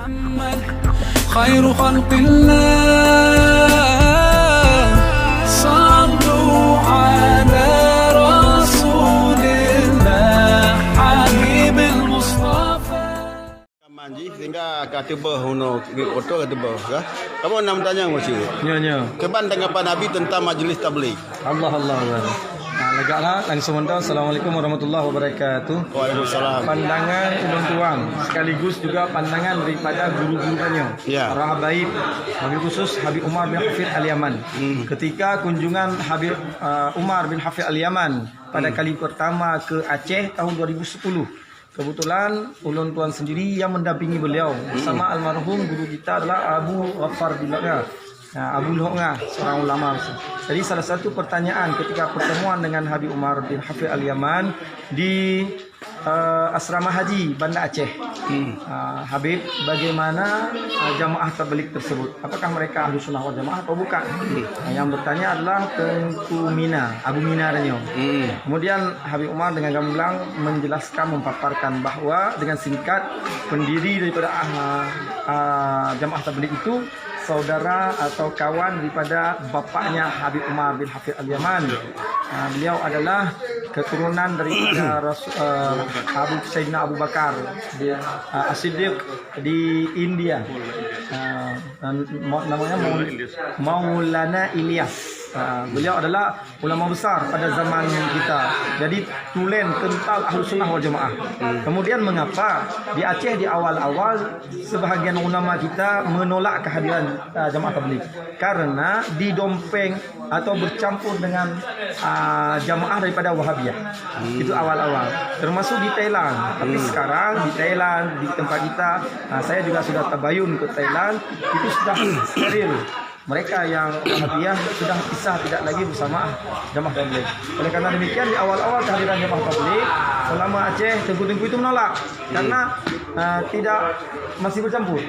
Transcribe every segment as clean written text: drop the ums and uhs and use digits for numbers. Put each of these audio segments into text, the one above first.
محمد خير خلق الله صلوا على رسول الله حبيب المصطفى. Manji sehingga kata berhono otor kata ber ya. Kamu nak tanya masih. Nya. Keban tanggapan Nabi tentang majlis tabligh. Allah. Nah, legaklah langsung mentah. Assalamualaikum warahmatullahi wabarakatuh. Waalaikumsalam. Pandangan ulun tuan sekaligus juga pandangan daripada guru-gurunya. Ya. Para habaib, wabil khusus Habib Umar bin Hafid Al-Yaman. Ketika kunjungan Habib Umar bin Hafid Al-Yaman pada kali pertama ke Aceh tahun 2010. Kebetulan ulun tuan sendiri yang mendampingi beliau bersama almarhum guru kita adalah Abu Ghaffar bin Abu Luhngah, seorang ulama. Jadi salah satu pertanyaan ketika pertemuan dengan Habib Umar bin Hafid Al-Yaman di asrama haji Banda Aceh. Habib, bagaimana jamaah tabligh tersebut? Apakah mereka ahli sunnah wal jamaah atau bukan? Yang bertanya adalah Tengku Mina, Abu Mina Ranyo. Kemudian Habib Umar dengan gamblang menjelaskan, memaparkan bahwa dengan singkat pendiri daripada jamaah tabligh itu saudara atau kawan daripada bapaknya Habib Umar bin Hafid Al-Yaman. Beliau adalah keturunan daripada Sayyidina Abu Bakar As-Siddiq di India. Namanya Maulana Ilyas. Beliau adalah ulama besar pada zaman kita. Jadi tulen kental Ahlus Sunnah wal Jamaah. Kemudian mengapa di Aceh di awal-awal sebahagian ulama kita menolak kehadiran jamaah tabligh? Karena didompeng atau bercampur dengan jamaah daripada Wahabiyah. Itu awal-awal. Termasuk di Thailand. Tapi sekarang di Thailand, di tempat kita, saya juga sudah tabayun ke Thailand, itu sudah steril. Mereka yang Wahabiyah sudah pisah, tidak lagi bersama jamaah tabligh. Oleh karena demikian di awal-awal kehadiran jamaah tabligh, ulama Aceh Tengku-Tengku itu menolak karena tidak masih bercampur.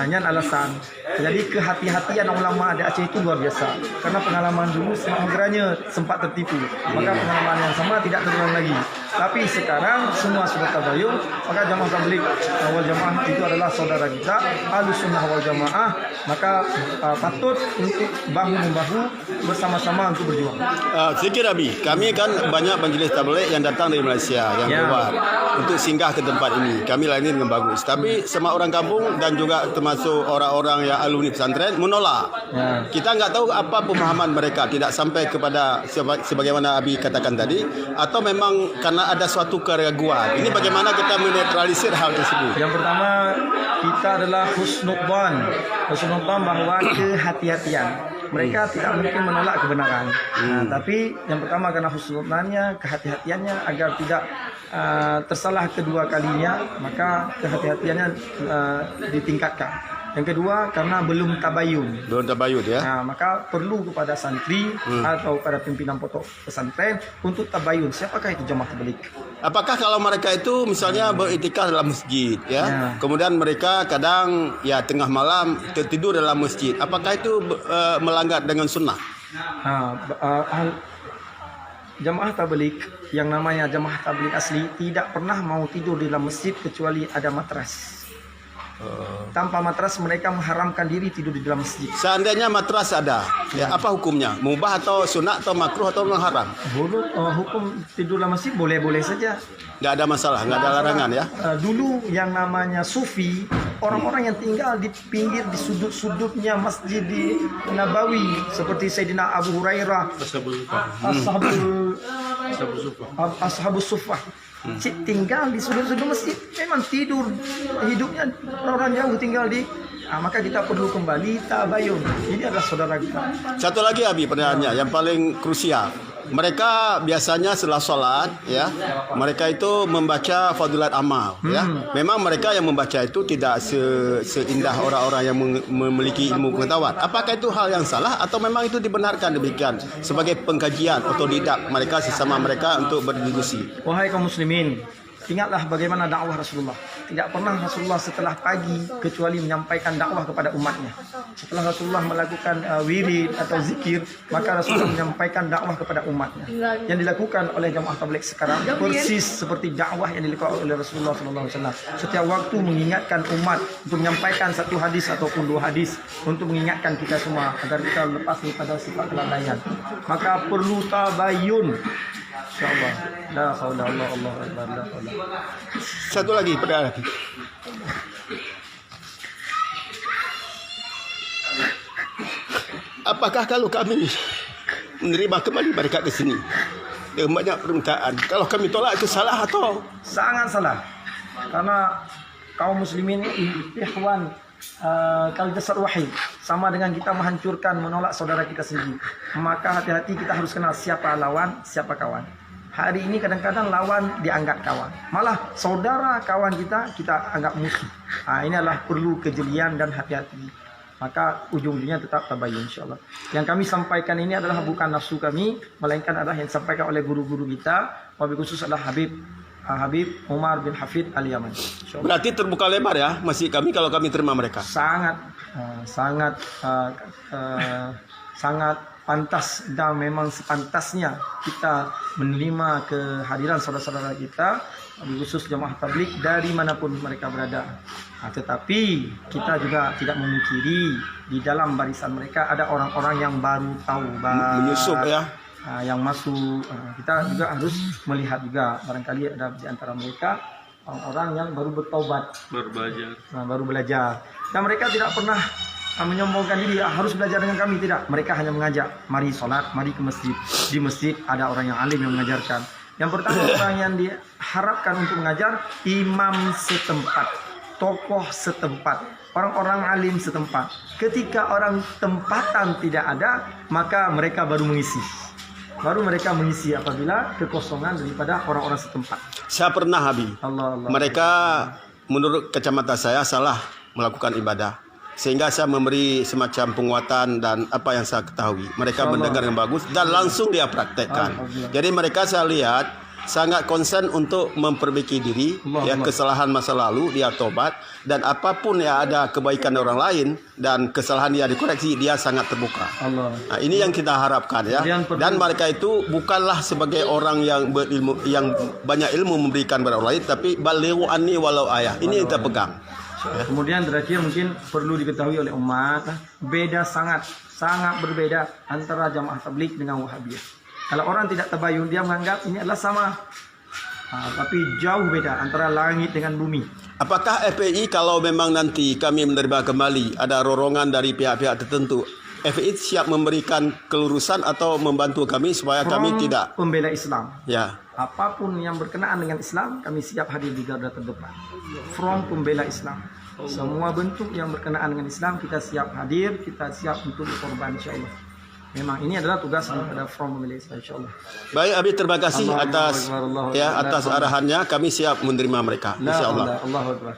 Yang alasan. Jadi kehati-hatian ulama di Aceh itu luar biasa. Karena pengalaman dulu sebenarnya sempat tertipu. Maka pengalaman yang sama tidak terulang lagi. Tapi sekarang semua sudah tabayun, maka jamaah tabligh wal jamaah itu adalah saudara kita, Ahlus Sunnah wal Jamaah. Maka patut untuk bahu-membahu bersama-sama untuk berjuang. Sikit Abi, kami kan banyak majlis tabligh yang datang dari Malaysia yang keluar untuk singgah ke tempat ini. Kami layani dengan bagus. Tapi semua orang kampung dan juga termasuk orang-orang yang alumni pesantren menolak. Kita nggak tahu apa pemahaman mereka, tidak sampai kepada sebagaimana Abi katakan tadi, atau memang karena ada suatu keraguan. Ini bagaimana kita menetralisir hal tersebut? Yang pertama, kita adalah husnudzan bahwa kehati-hatian. Mereka tidak mungkin menolak kebenaran. Tapi yang pertama karena husnudzannya, kehati-hatiannya agar tidak tersalah kedua kalinya, maka kehati-hatiannya ditingkatkan. Yang kedua karena belum tabayun. Belum tabayun ya. Maka perlu kepada santri atau pada pimpinan pondok pesantren untuk tabayun siapakah itu jamaah tabligh. Apakah kalau mereka itu misalnya beriktikaf dalam masjid ya, kemudian mereka kadang ya tengah malam tertidur dalam masjid, apakah itu melanggar dengan sunnah? Jamaah tabligh yang namanya jamaah tabligh asli tidak pernah mau tidur di dalam masjid kecuali ada matras. Tanpa matras mereka mengharamkan diri tidur di dalam masjid. Seandainya matras ada, ya apa hukumnya? Mubah atau sunat atau makruh atau haram? Hukum tidur dalam masjid boleh-boleh saja. Nggak ada masalah, nggak ada larangan ya. Dulu yang namanya sufi, orang-orang yang tinggal di pinggir, di sudut-sudutnya Masjid di Nabawi, seperti Sayyidina Abu Hurairah, Ashabus Suffah, tinggal di sudut-sudut masjid, memang tidur hidupnya orang jauh tinggal di maka kita perlu kembali tabayun. Ini adalah saudara kita. Satu lagi Abi pertanyaannya yang paling krusial. Mereka biasanya setelah sholat ya, mereka itu membaca fadilat amal ya. Memang mereka yang membaca itu tidak seindah orang-orang yang memiliki ilmu pengetahuan. Apakah itu hal yang salah atau memang itu dibenarkan demikian sebagai pengkajian otodidak mereka sesama mereka untuk berdiskusi? Wahai kaum muslimin, Ingatlah bagaimana dakwah Rasulullah. Tidak pernah Rasulullah setelah pagi kecuali menyampaikan dakwah kepada umatnya. Setelah Rasulullah melakukan wirid atau zikir, maka Rasulullah menyampaikan dakwah kepada umatnya. Yang dilakukan oleh jamaah tabligh sekarang persis seperti dakwah yang dilakukan oleh Rasulullah SAW. Setiap waktu mengingatkan umat untuk menyampaikan satu hadis ataupun 2 hadis untuk mengingatkan kita semua agar kita lepas daripada sifat kelalaian. Maka perlu tabayun. InsyaAllah. La haula wala Allah akbar. La haula. Satu lagi pada lagi. Apakah kalau kami menerima kembali mereka ke sini dengan banyak permintaan, kalau kami tolak itu salah atau? Sangat salah. Karena kaum muslimin ikhwan kal jasad wahid, sama dengan kita menghancurkan, menolak saudara kita sendiri. Maka hati-hati, kita harus kenal siapa lawan, siapa kawan. Hari ini kadang-kadang lawan dianggap kawan, malah saudara kawan kita anggap musuh. Ini adalah perlu kejelian dan hati-hati. Maka ujung-ujungnya tetap tabayun, insyaallah. Yang kami sampaikan ini adalah bukan nafsu kami, melainkan adalah yang disampaikan oleh guru-guru kita, wabil khusus adalah Habib Umar bin Hafid Al-Yaman. Berarti terbuka lebar ya, masih kami kalau kami terima mereka. Sangat pantas dan memang sepantasnya kita menerima kehadiran saudara-saudara kita, khusus jamaah tabligh dari manapun mereka berada. Tetapi kita juga tidak memungkiri di dalam barisan mereka ada orang-orang yang baru taubat, menyusup ya, yang masuk. Kita juga harus melihat juga barangkali ada di antara mereka orang-orang yang baru bertaubat, baru belajar. Dan mereka tidak pernah menyombongkan diri harus belajar dengan kami, tidak. Mereka hanya mengajak, mari sholat, mari ke masjid. Di masjid ada orang yang alim yang mengajarkan. Yang pertama orang yang diharapkan untuk mengajar, imam setempat, tokoh setempat, orang-orang alim setempat. Ketika orang tempatan tidak ada, maka mereka baru mengisi. Baru mereka mengisi apabila kekosongan daripada orang-orang setempat. Saya pernah, Habib. Mereka menurut kacamata saya salah melakukan ibadah. Sehingga saya memberi semacam penguatan dan apa yang saya ketahui. Mereka mendengar yang bagus dan langsung dia praktekkan. Jadi mereka saya lihat sangat konsen untuk memperbaiki diri, kesalahan masa lalu dia tobat, dan apapun yang ada kebaikan orang lain dan kesalahan dia dikoreksi, dia sangat terbuka. Nah, ini yang kita harapkan ya. Dan mereka itu bukanlah sebagai orang yang berilmu, yang banyak ilmu memberikan kepada orang lain, tapi balighu anni walau ayah. Ini yang kita pegang. Kemudian terakhir mungkin perlu diketahui oleh umat, beda sangat berbeda antara jamaah tabligh dengan wahabiyah. Kalau orang tidak tabayun, dia menganggap ini adalah sama, tapi jauh beda antara langit dengan bumi. Apakah FPI kalau memang nanti kami menerima kembali ada rorongan dari pihak-pihak tertentu, FPI siap memberikan kelurusan atau membantu kami supaya kami tidak pembela Islam? Ya. Apapun yang berkenaan dengan Islam, kami siap hadir di garda terdepan. Front pembela Islam. Semua bentuk yang berkenaan dengan Islam kita siap hadir, kita siap untuk berkorban, insyaallah. Memang ini adalah tugas daripada front pembela Islam, insyaallah. Baik, Habib, terima kasih atas arahannya. Kami siap menerima mereka, insyaallah. Allahu Akbar.